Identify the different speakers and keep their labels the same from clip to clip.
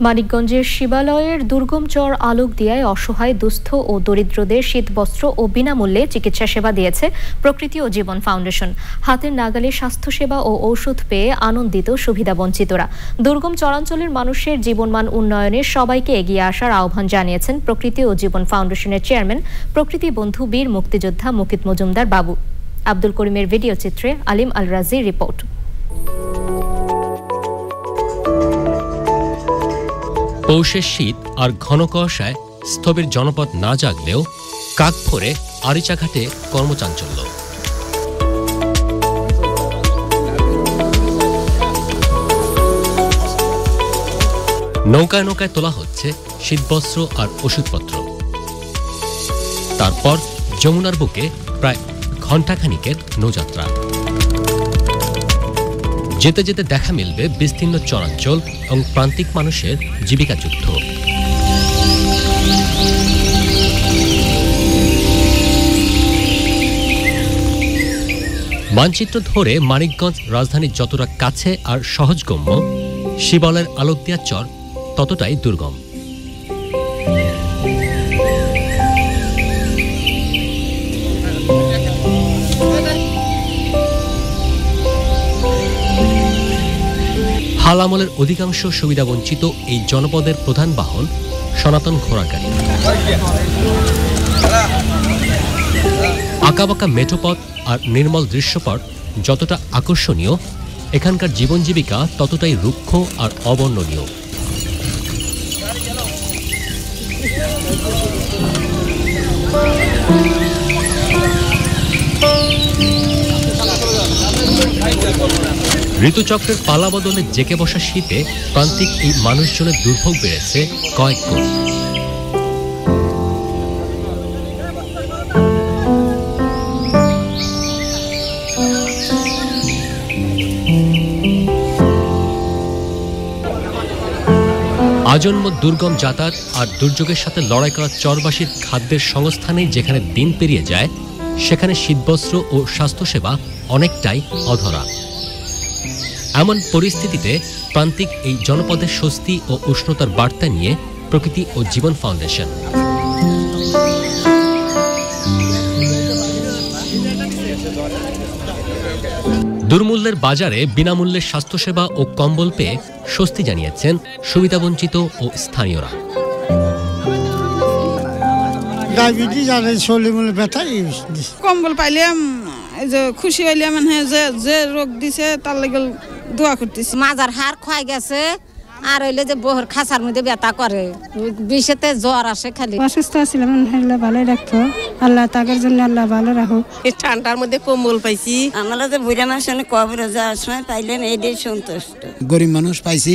Speaker 1: মানিকগঞ্জের শিবালয়ের দুর্গম চর আলোকদিয়ায় অসহায় দুস্থ ও দরিদ্রদের শীতবস্ত্র ও বিনামূল্যে চিকিৎসা সেবা দিয়েছে প্রকৃতি ও জীবন ফাউন্ডেশন। হাতের নাগালে স্বাস্থ্যসেবা ও ঔষধ পেয়ে আনন্দিত সুবিধাবঞ্চিতরা। দুর্গম চরাঞ্চলের মানুষের জীবনমান উন্নয়নে সবাইকে এগিয়ে আসার আহ্বান জানিয়েছেন প্রকৃতি ও জীবন ফাউন্ডেশনের চেয়ারম্যান প্রকৃতি বন্ধু বীর মুক্তিযোদ্ধা মুকিত মজুমদার বাবু। আব্দুল করিমের ভিডিও চিত্রে আলিম আল রাজির রিপোর্ট।
Speaker 2: পৌষের শীত আর ঘন কুয়াশায় স্থবির জনপদ না জাগলেও কাক ফোরে আরিচাঘাটে কর্মচাঞ্চল্য। নৌকায় নৌকায় তোলা হচ্ছে শীতবস্ত্র আর ওষুধপত্র। তারপর যমুনার বুকে প্রায় ঘণ্টাখানিকের নৌযাত্রা। যেতে যেতে দেখা মিলবে বিস্তীর্ণ চরাঞ্চল এবং প্রান্তিক মানুষের জীবিকা যুদ্ধ। মানচিত্র ধরে মানিকগঞ্জ রাজধানীর যতটা কাছে আর সহজগম্য, শিবালয়ের আলোকদিয়া চর ততটাই দুর্গম। হাল আমলের অধিকাংশ সুবিধাবঞ্চিত এই জনপদের প্রধান বাহন সনাতন ঘোড়ার গাড়ি। আঁকাবাঁকা মেঠোপথ আর নির্মল দৃশ্যপট যতটা আকর্ষণীয়, এখানকার জীবন জীবিকা ততটাই রুক্ষ আর অবর্ণনীয়। ঋতুচক্রের পালা বদলে জেকে বসা শীতে প্রান্তিক এই মানুষজনের দুর্ভোগ বেড়েছে কয়েক গুণ। আজন্ম দুর্গম যাতায়াত আর দুর্যোগের সাথে লড়াই করা চরবাসীর খাদ্যের সংস্থানেই যেখানে দিন পেরিয়ে যায়, সেখানে শীতবস্ত্র ও স্বাস্থ্যসেবা অনেকটাই অধরা। এমন পরিস্থিতিতে প্রান্তিক এই জনপদের স্বস্তি ও উষ্ণতার বার্তা নিয়ে প্রকৃতি ও জীবন ফাউন্ডেশন। দুর্মূল্যের বাজারে বিনামূল্যে স্বাস্থ্যসেবা ও কম্বল পেয়ে স্বস্তি জানিয়েছেন সুবিধাবঞ্চিত ও স্থানীয়রা।
Speaker 3: ডায়াবেটিস আর শরীরে ব্যথা,
Speaker 4: কম্বল পাইলাম, খুশি হইলাম, যে রোগ দিছে তার লাগে দোয়া করতেছি।
Speaker 5: মাজার হার ক্ষয় গেছে, আর হইলে যে বহর খাসার মধ্যে ব্যথা করে, বিষেতে জ্বর আসে। খালি
Speaker 6: অসুস্থ ছিলাম, ভালোই রাখতো আল্লাহ, তাদের জন্য আল্লাহ ভালো রাখুক।
Speaker 7: এই ঠান্ডার মধ্যে কম্বল পাইছি।
Speaker 5: আমরা যে বুড়া মানুষ কবর যাওয়ার সময় পাইলেন, এইটাই সন্তুষ্ট।
Speaker 3: গরিব মানুষ পাইছি,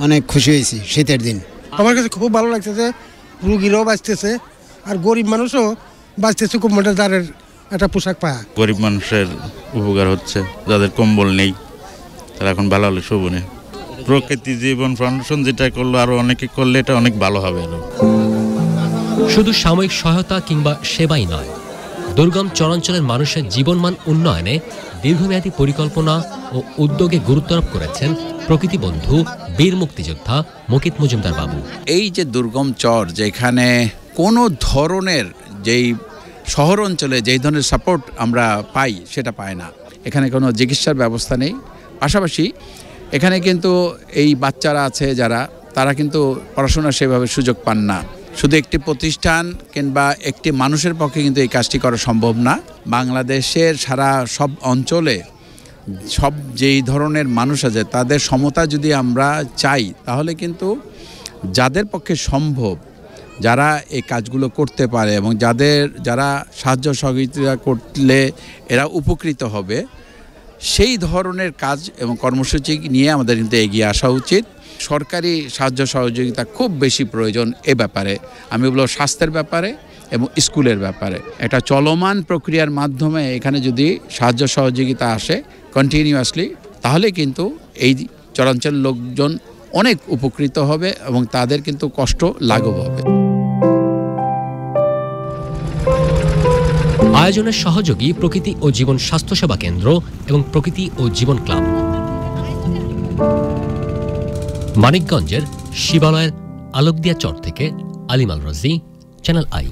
Speaker 3: অনেক খুশি হয়েছি শীতের দিন।
Speaker 8: আমার কাছে খুব ভালো লাগতেছে, রুগীরাও বাঁচতেছে আর গরিব মানুষও বাঁচতেছে। খুব মোটা দারের একটা পোশাক পায়,
Speaker 9: গরিব মানুষের উপকার হচ্ছে। যাদের কম্বল নেই তারা এখন ভালো হলে শোভনে। প্রকৃতি জীবন ফাউন্ডেশন যেটা করলো, আরো অনেকে করলে এটা অনেক ভালো হবে।
Speaker 2: শুধু সাময়িক সহায়তা কিংবা সেবাই নয়, দুর্গম চরাঞ্চলের মানুষের জীবনমান উন্নয়নে দীর্ঘমেয়াদী পরিকল্পনা ও উদ্যোগে গুরুত্বারোপ করেছেন প্রকৃতি বন্ধু বীর মুক্তিযোদ্ধা মুকিত মজুমদার বাবু।
Speaker 10: এই যে দুর্গম চর, যেখানে কোনো ধরনের যেই শহর অঞ্চলে যেই ধরনের সাপোর্ট আমরা পাই সেটা পায় না। এখানে কোনো চিকিৎসার ব্যবস্থা নেই। পাশাপাশি এখানে কিন্তু এই বাচ্চারা আছে যারা, তারা কিন্তু পড়াশোনার সেভাবে সুযোগ পান না। শুধু একটি প্রতিষ্ঠান কিংবা একটি মানুষের পক্ষে কিন্তু এই কাজটি করা সম্ভব না। বাংলাদেশের সারা সব অঞ্চলে সব যেই ধরনের মানুষ আছে তাদের সমতা যদি আমরা চাই, তাহলে কিন্তু যাদের পক্ষে সম্ভব, যারা এই কাজগুলো করতে পারে এবং যারা সাহায্য সহযোগিতা করলে এরা উপকৃত হবে, সেই ধরনের কাজ এবং কর্মসূচি নিয়ে আমাদের কিন্তু এগিয়ে আসা উচিত। সরকারি সাহায্য সহযোগিতা খুব বেশি প্রয়োজন এ ব্যাপারে। আমি বলবো স্বাস্থ্যের ব্যাপারে এবং স্কুলের ব্যাপারে। একটা চলমান প্রক্রিয়ার মাধ্যমে এখানে যদি সাহায্য সহযোগিতা আসে কন্টিনিউয়াসলি, তাহলে কিন্তু এই চরাঞ্চলের লোকজন অনেক উপকৃত হবে এবং তাদের কিন্তু কষ্ট লাঘব হবে।
Speaker 2: আয়োজনের সহযোগী প্রকৃতি ও জীবন স্বাস্থ্যসেবা কেন্দ্র এবং প্রকৃতি ও জীবন ক্লাব। মানিকগঞ্জের শিবালয়ের আলোকদিয়া চর থেকে আলিমাল রাজি, চ্যানেল আই।